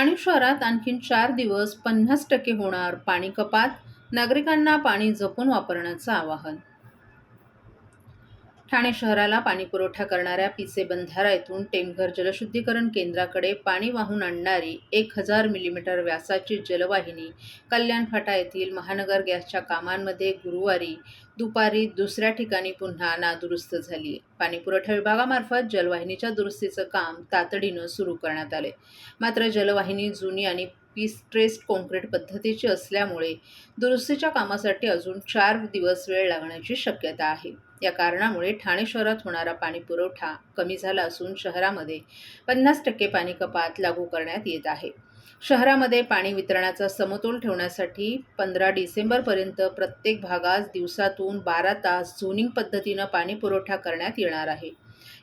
ठाणे शहरात आणखीन 4 दिवस 50% होणार पाणी कपात, नागरिकांना पाणी जपून वापरण्याचं आवाहन. ठाणे शहराला पाणीपुरवठा करणाऱ्या पिसे बंधारा येथून टेमघर जलशुद्धीकरण केंद्राकडे पाणी वाहून आणणारी 1000 मिलीमीटर व्यासाची जलवाहिनी कल्याण फाटा येथील महानगर गॅसच्या कामांमध्ये गुरुवारी दुपारी दुसऱ्या ठिकाणी पुन्हा नादुरुस्त झाली. पाणीपुरवठा विभागामार्फत जलवाहिनीच्या दुरुस्तीचं काम तातडीनं सुरू करण्यात आले. मात्र जलवाहिनी जुनी आणि प्री-स्ट्रेस्ड काँक्रीट पद्धतीची असल्यामुळे दुरुस्तीच्या कामासाठी अजून 4 दिवस वेळ लागण्याची शक्यता आहे. या कारणामुळे ठाणे शहरात होणारा पाणीपुरवठा कमी झाला असून शहरामध्ये 50% पाणी कपात लागू करण्यात येत आहे. शहरामध्ये पाणी वितरणाचा समतोल ठेवण्यासाठी 15 डिसेंबरपर्यंत प्रत्येक भागात दिवसातून 12 तास झोनिंग पद्धतीनं पाणीपुरवठा करण्यात येणार आहे.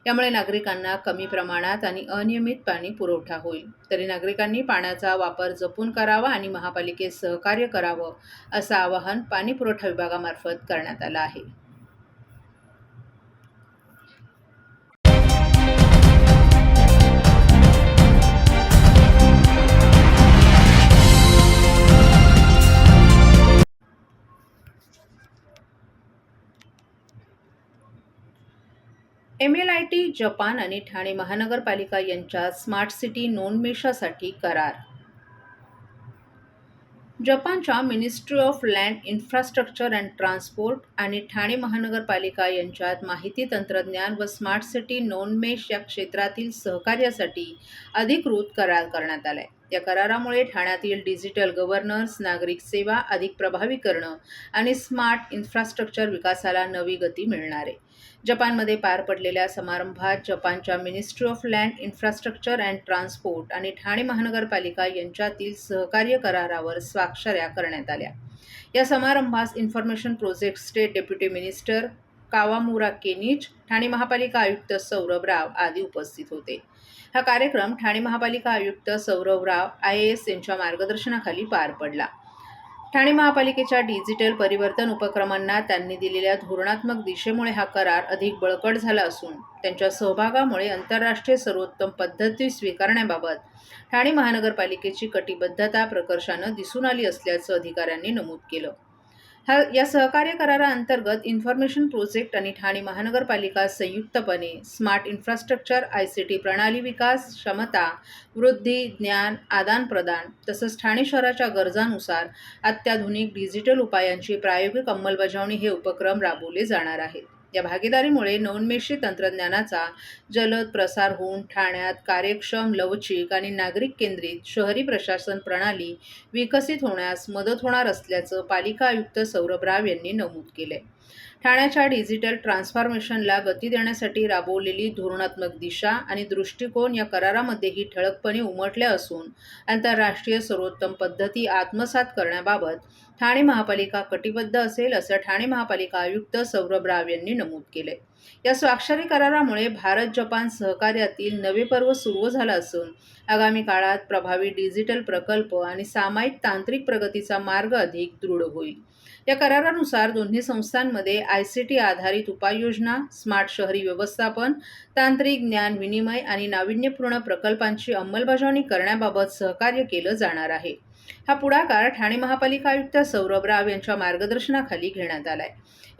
यामुळे नागरिकांना कमी प्रमाणात आणि अनियमित पाणी पुरवठा होईल. तरी नागरिकांनी पाण्याचा वापर जपून करावा आणि महापालिकेस सहकार्य करावं असं आवाहन पाणीपुरवठा विभागामार्फत करण्यात आलं आहे. MLIT, जपान आणि ठाणे महानगरपालिका यांच्यात स्मार्ट सिटी नोंदमेषासाठी करार. जपानच्या ministry of land infrastructure and transport आणि ठाणे महानगरपालिका यांच्यात माहिती तंत्रज्ञान व स्मार्ट सिटी नोंदमेष या क्षेत्रातील सहकार्यासाठी अधिकृत करार करण्यात आलाय. या करारामुळे ठाण्यातील डिजिटल गव्हर्नन्स, नागरिक सेवा अधिक प्रभावी करणं आणि स्मार्ट इन्फ्रास्ट्रक्चर विकासाला नवी गती मिळणार आहे. जपानमध्ये पार पडलेल्या समारंभात जपानच्या ministry of land infrastructure and transport आणि ठाणे महानगरपालिका यांच्यातील सहकार्य करारावर स्वाक्षऱ्या करण्यात आल्या. या समारंभास इन्फॉर्मेशन प्रोजेक्ट्सचे डेप्युटी मिनिस्टर कावामुरा केनिच, ठाणे महापालिका आयुक्त सौरभ राव आदी उपस्थित होते. हा कार्यक्रम ठाणे महापालिका आयुक्त सौरभ राव IAS यांच्या मार्गदर्शनाखाली पार पडला. ठाणे महापालिकेच्या डिजिटल परिवर्तन उपक्रमांना त्यांनी दिलेल्या धोरणात्मक दिशेमुळे हा करार अधिक बळकट झाला असून त्यांच्या सहभागामुळे आंतरराष्ट्रीय सर्वोत्तम पद्धती स्वीकारण्याबाबत ठाणे महानगरपालिकेची कटिबद्धता प्रकर्षानं दिसून आली असल्याचं अधिकाऱ्यांनी नमूद केलं. या सहकार्य कराराअंतर्गत इन्फॉर्मेशन प्रोजेक्ट आणि ठाणे महानगरपालिका संयुक्तपणे स्मार्ट इन्फ्रास्ट्रक्चर, ICT प्रणाली विकास, क्षमता वृद्धी, ज्ञान आदान-प्रदान तसंच ठाणे शहराच्या गरजांनुसार अत्याधुनिक डिजिटल उपायांची प्रायोगिक अंमलबजावणी हे उपक्रम राबवले जाणार आहेत. या भागीदारीमुळे नवोन्मेषी तंत्रज्ञानाचा जलद प्रसार होऊन ठाण्यात कार्यक्षम, लवचिक आणि नागरिक केंद्रित शहरी प्रशासन प्रणाली विकसित होण्यास मदत होणार असल्याचं पालिका आयुक्त सौरभ राव यांनी नमूद केलंय. ठाण्याच्या डिजिटल ट्रान्सफॉर्मेशनला गती देण्यासाठी राबवलेली धोरणात्मक दिशा आणि दृष्टिकोन या करारामध्येही ठळकपणे उमटल्या असून आंतरराष्ट्रीय सर्वोत्तम पद्धती आत्मसात करण्याबाबत ठाणे महापालिका कटिबद्ध असेल असं ठाणे महापालिका आयुक्त सौरभ राव यांनी नमूद केले. या स्वाक्षरी करारामुळे भारत-जपान सहकार्यातील नवे पर्व सुरू झालं असून आगामी काळात प्रभावी डिजिटल प्रकल्प आणि सामायिक तांत्रिक प्रगतीचा मार्ग अधिक दृढ होईल. या करारानुसार दोन्ही संस्थांमध्ये ICT आधारित उपाययोजना, स्मार्ट शहरी व्यवस्थापन, तांत्रिक ज्ञान विनिमय आणि नाविन्यपूर्ण प्रकल्पांची अंमलबजावणी करण्याबाबत सहकार्य केलं जाणार आहे. हा पुढाकार ठाणे महापालिका आयुक्त सौरभ राव यांच्या मार्गदर्शनाखाली घेण्यात आलाय.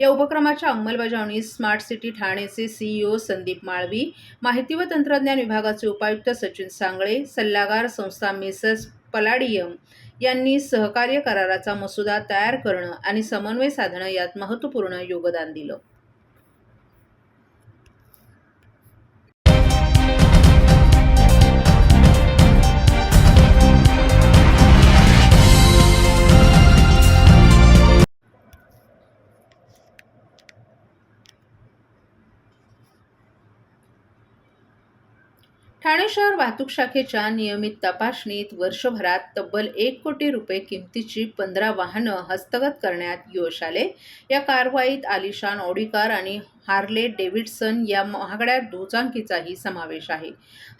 या उपक्रमाच्या अंमलबजावणीस स्मार्ट सिटी ठाणेचे CEO संदीप माळवी, माहिती व तंत्रज्ञान विभागाचे उपायुक्त सचिन सांगळे, सल्लागार संस्था मेसर्स पलाडियम यांनी सहकार्य कराराचा मसुदा तयार करणं आणि समन्वय साधणं यात महत्त्वपूर्ण योगदान दिलं. ठाणे शहर वाहतूक शाखेच्या नियमित तपासणीत वर्षभरात तब्बल 1 कोटी रुपये किमतीची 15 वाहनं हस्तगत करण्यात यश आले. या कारवाईत आलिशान ऑडी कार आणि हार्ले डेव्हिडसन या महागड्या दुचाकीचाही समावेश आहे.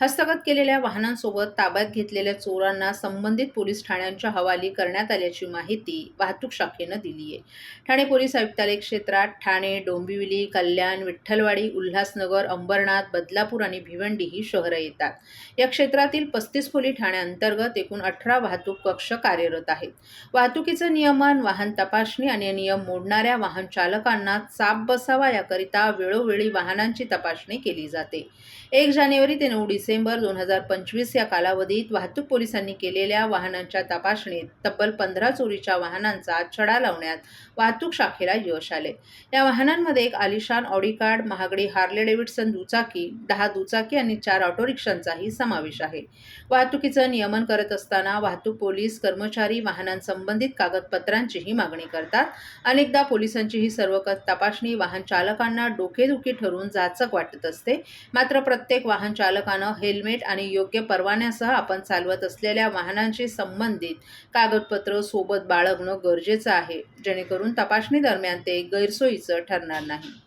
हस्तगत केलेल्या वाहनांसोबत ताब्यात घेतलेल्या चोरांना संबंधित पोलीस ठाण्यांच्या हवाली करण्यात आल्याची माहिती वाहतूक शाखेनं दिली आहे. ठाणे पोलीस आयुक्तालय क्षेत्रात ठाणे, डोंबिवली, कल्याण, विठ्ठलवाडी, उल्हासनगर, अंबरनाथ, बदलापूर आणि भिवंडी ही शहरं येतात. या क्षेत्रातील 35 पोलीस ठाण्यांतर्गत एकूण 18 वाहतूक कक्ष कार्यरत आहेत. वाहतुकीचं नियमन, वाहन तपासणी आणि नियम मोडणाऱ्या वाहन चालकांना चाप बसावा याकरिता वेळोवेळी वाहनांची तपासणी केली जाते. 1 जानेवारी ते 9 डिसेंबर 2025 या कालावधीत वाहतूक पोलिसांनी केलेल्या वाहनांच्या तपासणीत तब्बल 15 चोरीच्या वाहनांचा छडा लावण्यात वाहतूक शाखेला यश आले. या वाहनांमध्ये एक आलिशान ऑडी कार, महागडी हार्ले डेव्हिडसन दुचाकी, 10 दुचाकी आणि 4 ऑटो रिक्षांचाही समावेश आहे. वाहतुकीचं नियमन करत असताना वाहतूक पोलीस कर्मचारी वाहनांसंबंधित कागदपत्रांचीही मागणी करतात. अनेकदा पोलिसांची ही सर्व तपासणी वाहन चालकांना डोकेदुखी ठरून जाचक वाटत असते. मात्र प्रत्येक वाहन चालकानं हेल्मेट आणि योग्य परवान्यासह आपण चालवत असलेल्या वाहनांशी संबंधित कागदपत्र सोबत बाळगणं गरजेचं आहे, जेणेकरून तपासणी दरम्यान ते गैरसोयीचं ठरणार नाही.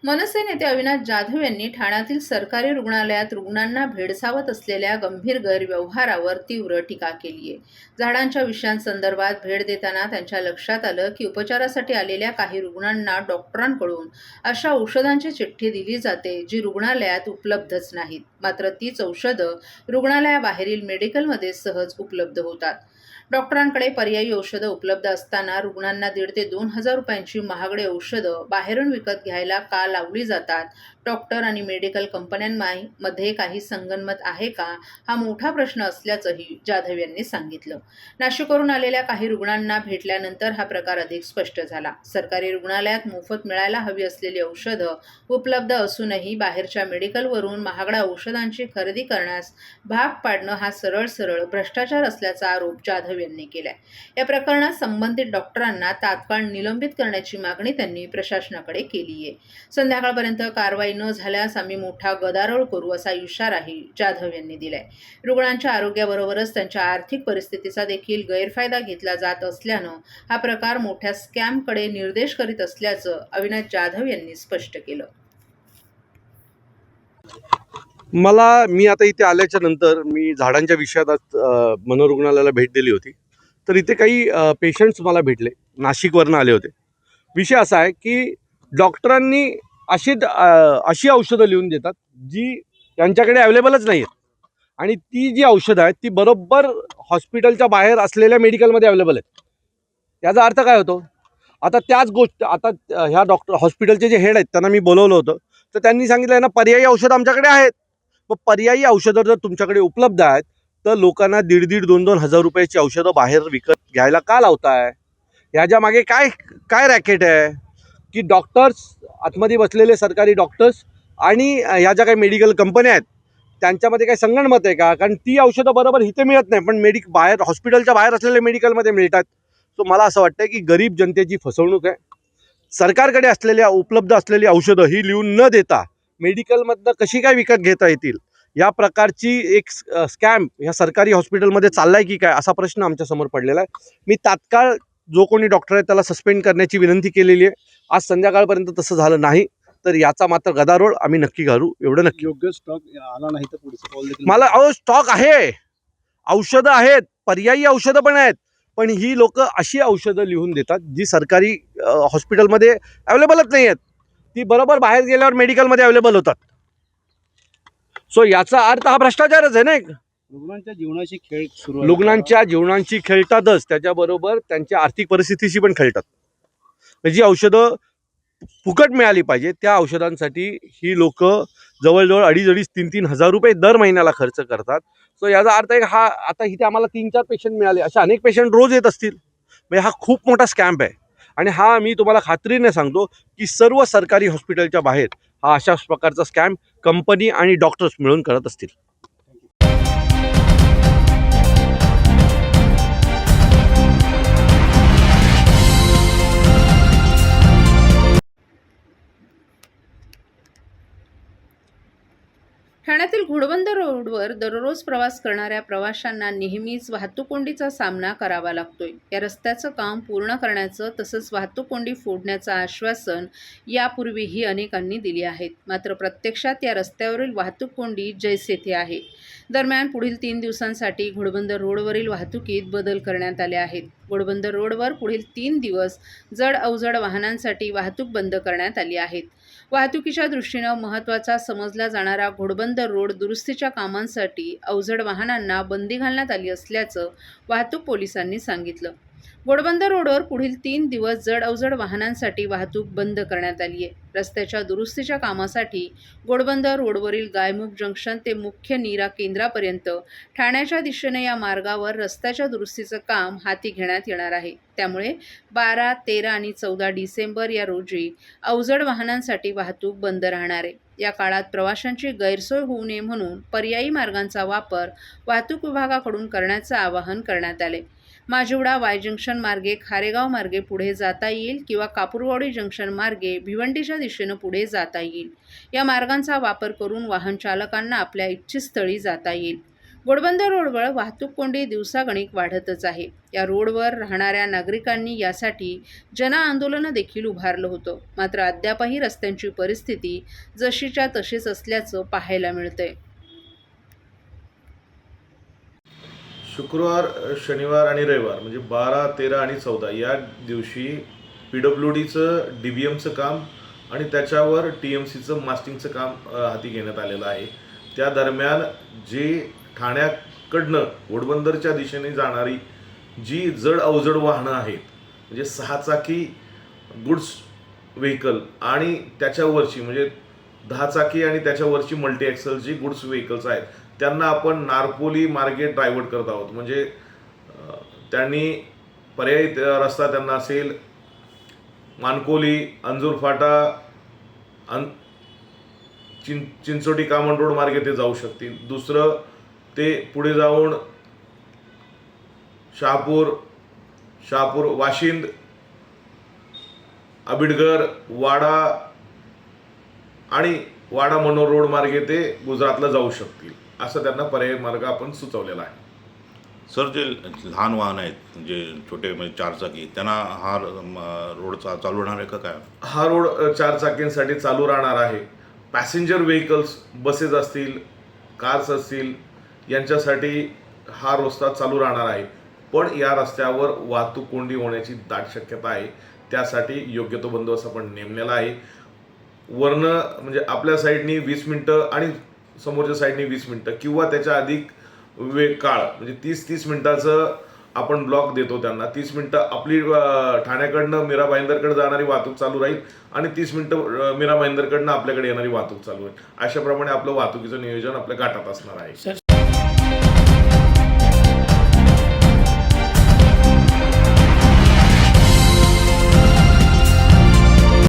मनसे नेते अविनाश जाधव यांनी ठाण्यातील सरकारी रुग्णालयात रुग्णांना भेडसावत असलेल्या गंभीर गैरव्यवहारावर तीव्र टीका केली आहे. झाडांच्या विषयांसंदर्भात भेट देताना त्यांच्या लक्षात आलं की उपचारासाठी आलेल्या काही रुग्णांना डॉक्टरांकडून अशा औषधांची चिठ्ठी दिली जाते जी रुग्णालयात उपलब्धच नाहीत. मात्र तीच औषधं रुग्णालयाबाहेरील मेडिकलमध्ये सहज उपलब्ध होतात. डॉक्टरांकडे पर्यायी औषधं उपलब्ध असताना रुग्णांना 1,500 ते 2,000 रुपयांची महागडी औषधं बाहेरून विकत घ्यायला का लावली जातात? डॉक्टर आणि मेडिकल कंपन्यांमध्ये काही संगनमत आहे का? हा मोठा प्रश्न असल्याचंही जाधव यांनी सांगितलं. नाशिकवरून आलेल्या काही रुग्णांना भेटल्यानंतर हा प्रकार अधिक स्पष्ट झाला. सरकारी रुग्णालयात मोफत मिळायला हवी असलेली औषधं उपलब्ध असूनही बाहेरच्या मेडिकलवरून महागड्या औषधांची खरेदी करण्यास भाग पाडणं हा सरळ भ्रष्टाचार असल्याचा आरोप जाधव यांनी केलाय. या प्रकरणात संबंधित डॉक्टरांना तात्काळ निलंबित करण्याची मागणी त्यांनी प्रशासनाकडे केली आहे. संध्याकाळपर्यंत कारवाई न झाल्यास आम्ही मोठा गदारोळ करू असा इशाराही जाधव यांनी दिलाय. रुग्णांच्या आरोग्याबरोबरच त्यांच्या आर्थिक परिस्थितीचा देखील गैरफायदा घेतला जात असल्यानं हा प्रकार मोठ्या स्कॅमकडे निर्देश करीत असल्याचं अविनाश जाधव यांनी स्पष्ट केलं. मी आता इथे आल्याच्या नंतर मी झाडांच्या विषयात मनोरुग्णालयाला भेट दिली होती. तर इथे काही पेशंट्स मला भेटले, नाशिकवरनं आले होते. विषय असा आहे की डॉक्टरांनी अशी औषधं लिहून देतात जी त्यांच्याकडे अवेलेबलच नाही आहेत, आणि ती जी औषधं आहेत ती बरोबर हॉस्पिटलच्या बाहेर असलेल्या मेडिकलमध्ये अवेलेबल आहेत. याचा अर्थ काय होतो? आता त्याच गोष्ट आता ह्या हॉस्पिटलचे जे हेड आहेत त्यांना मी बोलवलं होतं, तर त्यांनी सांगितलं ना पर्यायी औषधं आमच्याकडे आहेत. मग पर्यायी औषधं जर तुमच्याकडे उपलब्ध आहेत तर लोकांना 1,500 ते 2,000 रुपयाची औषधं बाहेर विकत घ्यायला का लावताय? ह्याच्या मागे काय रॅकेट आहे की डॉक्टर्स आतमध्ये बसलेले सरकारी डॉक्टर्स आणि ह्या ज्या काही मेडिकल कंपन्या आहेत त्यांच्यामध्ये काही संगनमत आहे का? कारण ती औषधं बरोबर इथे मिळत नाही, पण बाहेर हॉस्पिटलच्या बाहेर असलेल्या मेडिकलमध्ये मिळतात. सो मला असं वाटतं की गरीब जनतेची फसवणूक आहे. सरकारकडे उपलब्ध असलेली औषधं ही लिहून न देता मेडिकलमधनं कशी काय विकत घेता येतील, या प्रकारची एक स्कॅम ह्या सरकारी हॉस्पिटलमध्ये चाललाय की काय, असा प्रश्न आमच्यासमोर पडलेला आहे. मी तात्काळ जो कोणी डॉक्टर आहे त्याला सस्पेंड करण्याची विनंती केलेली आहे. आज संध्याकाळपर्यंत तसं झालं नाही तर याचा मात्र गदारोळ आम्ही नक्की घालू, एवढं नक्की. योग्य स्टॉक आला नाही तर पुढचं पाऊल देखील मला स्टॉक आहे, औषधं आहेत, पर्यायी औषधं पण आहेत, पण ही लोक अशी औषधं लिहून देतात जी सरकारी हॉस्पिटलमध्ये अवेलेबलच नाही आहेत. ती बरोबर बाहेर गेल्यावर मेडिकलमध्ये अवेलेबल होतात. सो याचा अर्थ हा भ्रष्टाचारच आहे ना. रुग्णांच्या जीवनाशी खेळ सुरू आहे. रुग्णांच्या जीवनांशी खेळतातच, त्याच्याबरोबर त्यांच्या आर्थिक परिस्थितीशी पण खेळतात. जी औषधं फुकट मिळाली पाहिजे त्या औषधांसाठी ही लोक जवळजवळ 2,500-3,000 हजार रुपये दर महिन्याला खर्च करतात. सो याचा अर्थ आहे हा आता इथे आम्हाला 3-4 पेशंट मिळाले, अशा अनेक पेशंट रोज येत असतील. म्हणजे हा खूप मोठा स्कॅम्प आहे. आणि हा मी तुम्हाला खात्रीने सांगतो की सर्व सरकारी हॉस्पिटलच्या बाहेर हा अशाच प्रकारचा स्कॅम कंपनी आणि डॉक्टर्स मिळून करत असतील. घोडबंदर रोडवर दररोज प्रवास करणाऱ्या प्रवाशांना नेहमीच वाहतूक कोंडीचा सामना करावा लागतोय. या रस्त्याचं काम पूर्ण करण्याचं तसंच वाहतूक कोंडी फोडण्याचं आश्वासन यापूर्वीही अनेकांनी दिले आहेत. मात्र प्रत्यक्षात या रस्त्यावरील वाहतूक कोंडी जैसे थे आहे. दरम्यान पुढील 3 दिवसांसाठी घोडबंदर रोडवरील वाहतुकीत बदल करण्यात आले आहेत. घोडबंदर रोडवर पुढील 3 दिवस जड अवजड वाहनांसाठी वाहतूक बंद करण्यात आली आहे. वाहतुकीच्या दृष्टीनं महत्त्वाचा समजला जाणारा घोडबंदर रोड दुरुस्तीच्या कामांसाठी अवजड वाहनांना बंदी घालण्यात आली असल्याचं वाहतूक पोलिसांनी सांगितलं. घोडबंदर रोडवर पुढील 3 दिवस जड अवजड वाहनांसाठी वाहतूक बंद करण्यात आली आहे. रस्त्याच्या दुरुस्तीच्या कामासाठी घोडबंदर रोडवरील गायमुख जंक्शन ते मुख्य नीरा केंद्रापर्यंत ठाण्याच्या दिशेने या मार्गावर रस्त्याच्या दुरुस्तीचं काम हाती घेण्यात येणार आहे. त्यामुळे 12, 13 आणि 14 डिसेंबर या रोजी अवजड वाहनांसाठी वाहतूक बंद राहणार आहे. या काळात प्रवाशांची गैरसोय होऊ नये म्हणून पर्यायी मार्गांचा वापर वाहतूक विभागाकडून करण्याचं आवाहन करण्यात आले. माजिवडा वाय जंक्शन मार्गे खारेगाव मार्गे पुढे जाता येईल किंवा कापूरवाडी जंक्शन मार्गे भिवंडीच्या दिशेनं पुढे जाता येईल. या मार्गांचा वापर करून वाहन चालकांना आपल्या इच्छित स्थळी जाता येईल. घोडबंदर रोडवर वाहतूक कोंडी दिवसागणिक वाढतच आहे. या रोडवर राहणाऱ्या नागरिकांनी यासाठी जनआंदोलनं देखील उभारलं होतं. मात्र अद्यापही रस्त्यांची परिस्थिती जशीच्या तशीच असल्याचं पाहायला मिळतंय. शुक्रवार, शनिवार आणि रविवार म्हणजे 12, 13 आणि 14 या दिवशी PWDचं DBMचं काम आणि त्याच्यावर TMCचं मास्टिंगचं काम हाती घेण्यात आलेलं आहे. त्या दरम्यान जे ठाण्याकडनं घोडबंदरच्या दिशेने जाणारी जी जड अवजड वाहनं आहेत म्हणजे 6 चाकी गुड्स व्हेकल आणि त्याच्यावरची म्हणजे 10 चाकी आणि त्याच्यावरची मल्टी ॲक्सल जी गुड्स व्हेकल्स आहेत त्यांना आपण नारपोली मार्गे डायव्हर्ट करत आहोत. म्हणजे त्यांनी पर्यायी रस्ता त्यांना असेल मानकोली, अंजूर फाटा, चिंचोटी कामन रोड मार्गे ते जाऊ शकतील. दुसरं ते पुढे जाऊन शहापूर, वाशिंद, आबिडगर, वाडा आणि वाडा मनोर रोड मार्गे ते गुजरातला जाऊ शकतील. असं त्यांना पर्यायी मार्ग आपण सुचवलेला आहे. सर, जे लहान वाहन आहेत जे छोटे म्हणजे 4 चाकी त्यांना हा रोड चालू राहणार आहे का काय? हा रोड 4 चाकींसाठी चालू राहणार आहे. पॅसेंजर व्हेकल्स, बसेस असतील, कार्स असतील यांच्यासाठी हा रस्ता चालू राहणार आहे. पण या रस्त्यावर वाहतूक कोंडी होण्याची दाट शक्यता आहे. त्यासाठी योग्य तो बंदोबस्त आपण नेमलेला आहे. वरनं म्हणजे आपल्या साईडनी 20 मिनटं आणि समोरच्या साईडनी 20 मिनटं किंवा त्याच्या अधिक काळ म्हणजे 30 मिनटाचं आपण ब्लॉक देतो त्यांना. 30 मिनटं आपली ठाण्याकडनं मीरा भाईंदरकडे जाणारी वाहतूक चालू राहील आणि 30 मिनटं मीरा भाईंदरकडनं आपल्याकडे येणारी वाहतूक चालू राहील. अशाप्रमाणे आपलं वाहतुकीचं नियोजन आपल्या घाटात असणार आहे.